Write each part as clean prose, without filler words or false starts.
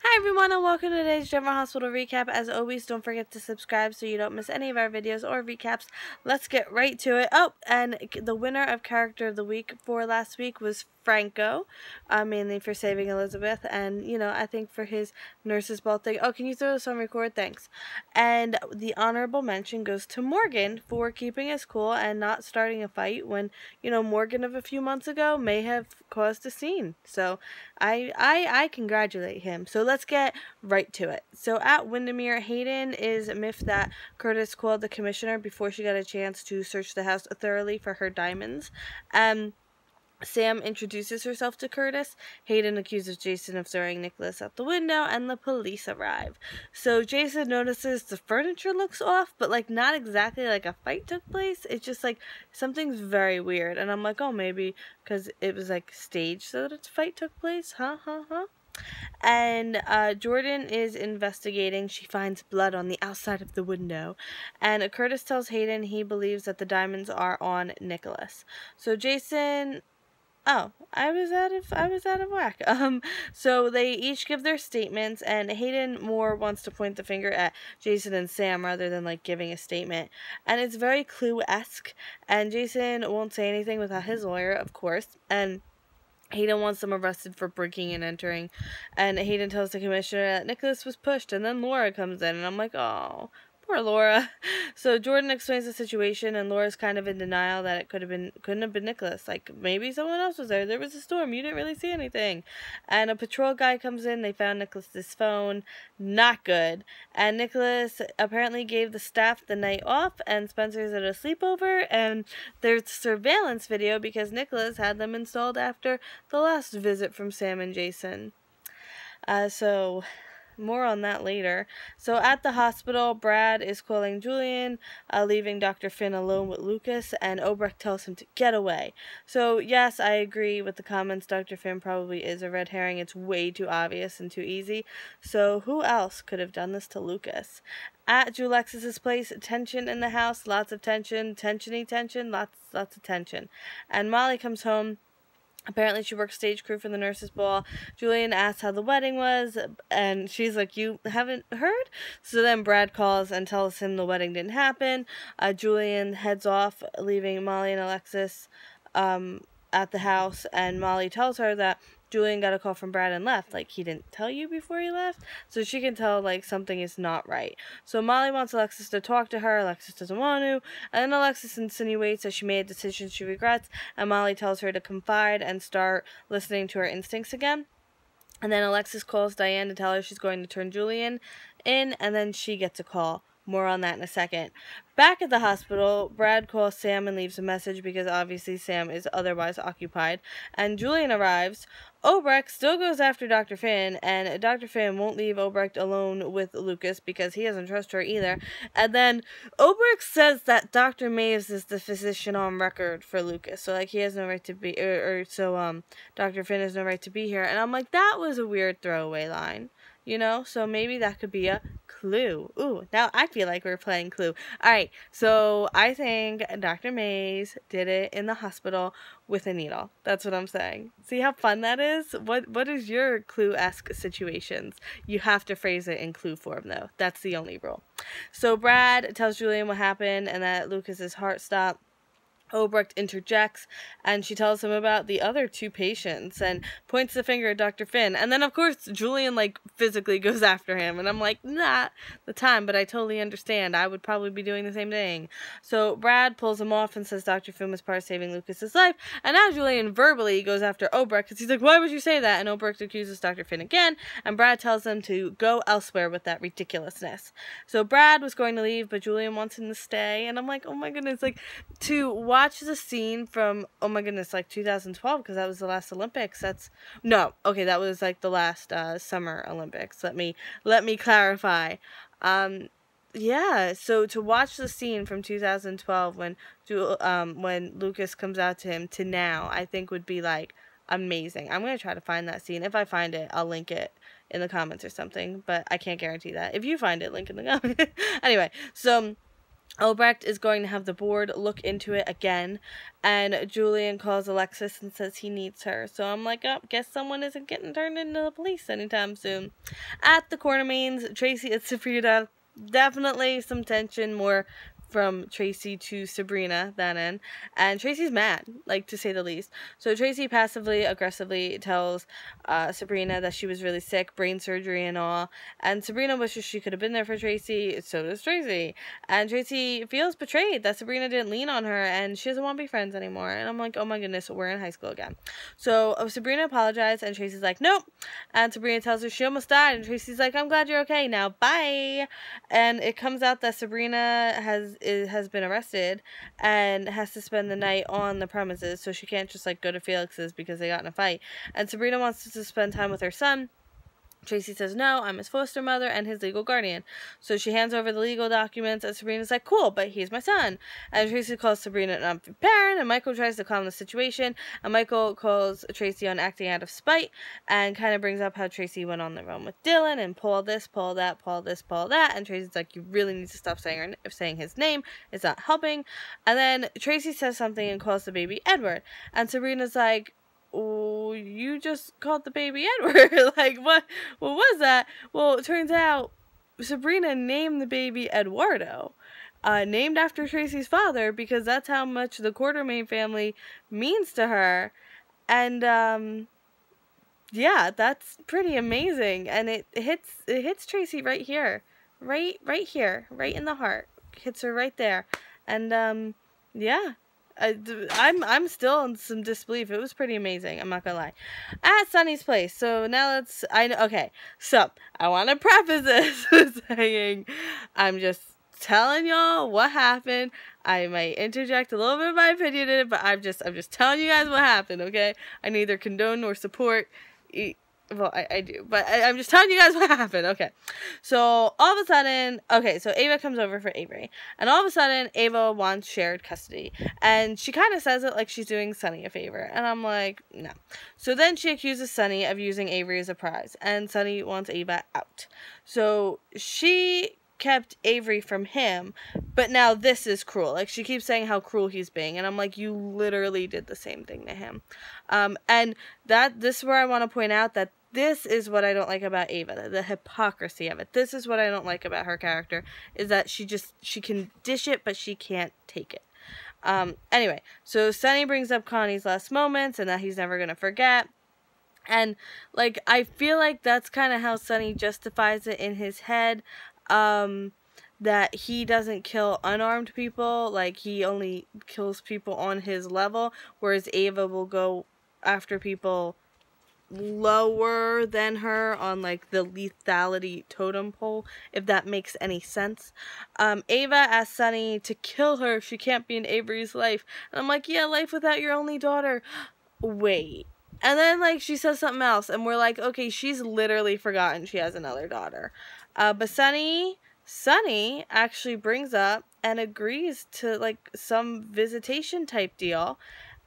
Hi everyone and welcome to today's General Hospital recap. As always, don't forget to subscribe so you don't miss any of our videos or recaps. Let's get right to it. Oh, and the winner of Character of the Week for last week was Franco, mainly for saving Elizabeth, and, I think for his nurse's ball thing. Oh, can you throw this on record? Thanks. And the honorable mention goes to Morgan for keeping his cool and not starting a fight when, Morgan of a few months ago may have caused a scene. So, I congratulate him. So let's get right to it. So at Windermere, Hayden is miffed that Curtis called the commissioner before she got a chance to search the house thoroughly for her diamonds. Sam introduces herself to Curtis. Hayden accuses Jason of throwing Nicholas out the window, and the police arrive. So Jason notices the furniture looks off, but not exactly like a fight took place. It's just something's very weird, and I'm like, oh, maybe because it was staged so that a fight took place. And Jordan is investigating. She finds blood on the outside of the window, and Curtis tells Hayden he believes that the diamonds are on Nicholas. So Jason. Oh, I was out of whack. So they each give their statements, and Hayden more wants to point the finger at Jason and Sam rather than giving a statement. And it's very Clue-esque, and Jason won't say anything without his lawyer, of course, and Hayden wants them arrested for breaking and entering, and Hayden tells the commissioner that Nicholas was pushed, and then Laura comes in, and I'm like, oh, poor Laura. So Jordan explains the situation, and Laura's kind of in denial that it couldn't have been Nicholas. Maybe someone else was there. There was a storm. You didn't really see anything. And a patrol guy comes in. They found Nicholas's phone. Not good. And Nicholas apparently gave the staff the night off, and Spencer's at a sleepover, and there's surveillance video because Nicholas had them installed after the last visit from Sam and Jason. So more on that later. So at the hospital, Brad is calling Julian, leaving Dr. Finn alone with Lucas, and Obrecht tells him to get away. So yes, I agree with the comments. Dr. Finn probably is a red herring. It's way too obvious and too easy. So who else could have done this to Lucas? At Julex's place, tension in the house, lots of tension, tensiony tension, lots of tension. And Molly comes home. Apparently she works stage crew for the nurses' ball. Julian asks how the wedding was, and she's like, you haven't heard? So then Brad calls and tells him the wedding didn't happen. Julian heads off, leaving Molly and Alexis at the house, and Molly tells her that Julian got a call from Brad and left. He didn't tell you before he left? So she can tell, something is not right. So Molly wants Alexis to talk to her. Alexis doesn't want to. And then Alexis insinuates that she made a decision she regrets. And Molly tells her to confide and start listening to her instincts again. And then Alexis calls Diane to tell her she's going to turn Julian in. And then she gets a call. More on that in a second. Back at the hospital, Brad calls Sam and leaves a message because obviously Sam is otherwise occupied. And Julian arrives. Obrecht still goes after Dr. Finn, and Dr. Finn won't leave Obrecht alone with Lucas because he doesn't trust her either. And then Obrecht says that Dr. Maves is the physician on record for Lucas, so he has no right to be, Dr. Finn has no right to be here. And I'm like, that was a weird throwaway line. So maybe that could be a clue. Ooh, now I feel like we're playing Clue. Alright, so I think Dr. Mays did it in the hospital with a needle. That's what I'm saying. See how fun that is? What is your Clue-esque situations? You have to phrase it in Clue form, though. That's the only rule. So Brad tells Julian what happened and that Lucas's heart stopped. Obrecht interjects, and she tells him about the other two patients and points the finger at Dr. Finn. And then, of course, Julian, physically goes after him. And I'm like, not the time, but I totally understand. I would probably be doing the same thing. So Brad pulls him off and says Dr. Finn was part of saving Lucas's life. And now Julian verbally goes after Obrecht because he's like, why would you say that? And Obrecht accuses Dr. Finn again. And Brad tells him to go elsewhere with that ridiculousness. So Brad was going to leave, but Julian wants him to stay. And I'm like, oh my goodness, to watch the scene from 2012 because that was the last Olympics. That was the last summer Olympics. Let me clarify. So to watch the scene from 2012 when Lucas comes out to him to now, I think would be amazing. I'm gonna try to find that scene. If I find it, I'll link it in the comments or something, but I can't guarantee that. If you find it, link in the comments. Anyway, so Obrecht is going to have the board look into it again, and Julian calls Alexis and says he needs her. So I'm like, oh, guess someone isn't getting turned into the police anytime soon. At the Quartermaines, Tracy and Sabrina, definitely some tension, more from Tracy to Sabrina than in, and Tracy's mad, like, to say the least. So Tracy passively aggressively tells Sabrina that she was really sick, brain surgery and all, and Sabrina wishes she could have been there for Tracy. So does Tracy, and Tracy feels betrayed that Sabrina didn't lean on her, and she doesn't want to be friends anymore. And I'm like, oh my goodness, we're in high school again. So Sabrina apologized, and Tracy's like, nope. And Sabrina tells her she almost died, and Tracy's like, I'm glad you're okay now, bye. And it comes out that Sabrina has been arrested and has to spend the night on the premises, so she can't just like go to Felix's because they got in a fight. And Sabrina wants to spend time with her son. Tracy says, no, I'm his foster mother and his legal guardian. So she hands over the legal documents, and Sabrina's like, cool, but he's my son. And Tracy calls Sabrina an unfit parent, and Michael tries to calm the situation, and Michael calls Tracy on acting out of spite, and kind of brings up how Tracy went on the run with Dylan, and pull this, pull that, pull this, pull that, and Tracy's like, you really need to stop saying his name, it's not helping. And then Tracy says something and calls the baby Edward, and Sabrina's like, oh, you just called the baby Edward. Like, what was that? Well, it turns out Sabrina named the baby Eduardo, named after Tracy's father, because that's how much the Quartermaine family means to her. And yeah, that's pretty amazing, and it hits Tracy right here, right here, right in the heart. Hits her right there. And yeah, I'm still in some disbelief. It was pretty amazing, I'm not gonna lie. At Sunny's place. So now okay, so I want to preface this with saying I'm just telling y'all what happened. I might interject a little bit of my opinion in it, but I'm just telling you guys what happened, okay? I neither condone nor support. Well, I do, but I'm just telling you guys what happened, okay? So, all of a sudden, okay, so Ava comes over for Avery, and all of a sudden, Ava wants shared custody, and she kind of says it like she's doing Sunny a favor, and I'm like, no. So then she accuses Sunny of using Avery as a prize, and Sunny wants Ava out. So, she kept Avery from him, but now this is cruel. Like, she keeps saying how cruel he's being, and I'm like, you literally did the same thing to him. And this is where I want to point out that this is what I don't like about Ava, the hypocrisy of it. This is what I don't like about her character, is that she can dish it, but she can't take it. Anyway, so Sunny brings up Connie's last moments, and that he's never going to forget. And, like, I feel like that's kind of how Sunny justifies it in his head, that he doesn't kill unarmed people, like, he only kills people on his level, whereas Ava will go after people lower than her on, like, the lethality totem pole, if that makes any sense. Ava asks Sunny to kill her if she can't be in Avery's life, and I'm like, yeah, life without your only daughter. Wait. And then, like, she says something else, and we're like, okay, she's literally forgotten she has another daughter. But Sunny actually brings up and agrees to, like, some visitation type deal,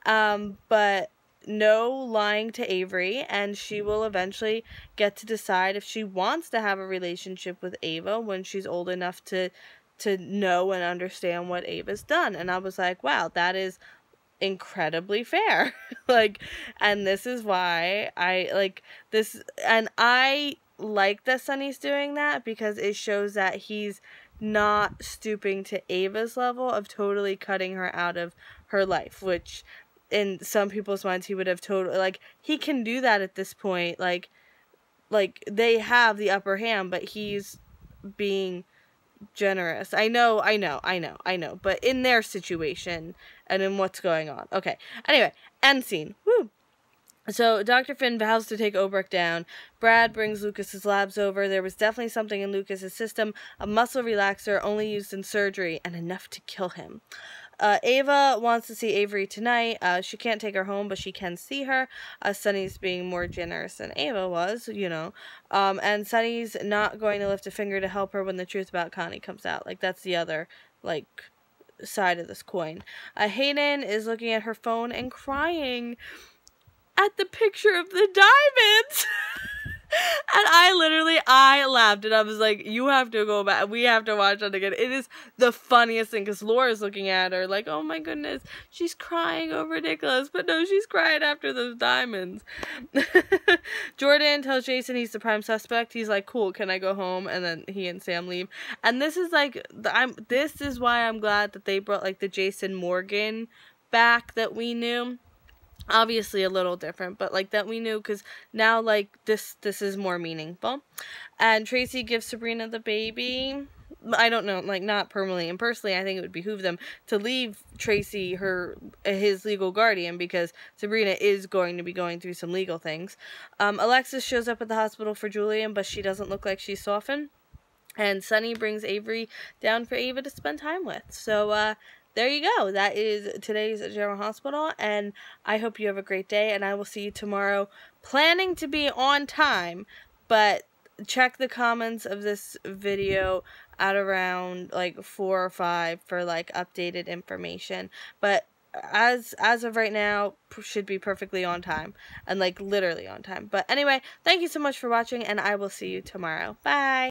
but no lying to Avery, and she will eventually get to decide if she wants to have a relationship with Ava when she's old enough to know and understand what Ava's done. And I was like, wow, that is incredibly fair. Like, and this is why I like this, and I like that Sunny's doing that, because it shows that he's not stooping to Ava's level of totally cutting her out of her life, which in some people's minds he would have totally, like, he can do that at this point, like they have the upper hand, but he's being generous. I know, but in their situation and in what's going on. Okay, anyway, end scene. Woo! So Dr. Finn vows to take Obrecht down. Brad brings Lucas's labs over. There was definitely something in Lucas's system, a muscle relaxer only used in surgery, and enough to kill him. Ava wants to see Avery tonight. She can't take her home, but she can see her. Sunny's being more generous than Ava was, you know. And Sunny's not going to lift a finger to help her when the truth about Connie comes out. Like, that's the other, like, side of this coin. Hayden is looking at her phone and crying at the picture of the diamonds. And I I laughed and I was like, you have to go back. We have to watch that again. It is the funniest thing because Laura's looking at her like, oh my goodness, she's crying over Nicholas. But no, she's crying after those diamonds. Jordan tells Jason he's the prime suspect. He's like, cool, can I go home? And then he and Sam leave. And this is like, this is why I'm glad that they brought like the Jason Morgan back that we knew. Obviously a little different, but like that we knew, because now like this is more meaningful. And Tracy gives Sabrina the baby. I don't know, like not permanently and personally, I think it would behoove them to leave Tracy his legal guardian, because Sabrina is going to be going through some legal things. Alexis shows up at the hospital for Julian, but she doesn't look like she's softened. And Sunny brings Avery down for Ava to spend time with. So, there you go. That is today's General Hospital, and I hope you have a great day, and I will see you tomorrow, planning to be on time, but check the comments of this video at around like 4 or 5 for like updated information. But as of right now, should be perfectly on time, and like literally on time. But anyway, thank you so much for watching, and I will see you tomorrow. Bye!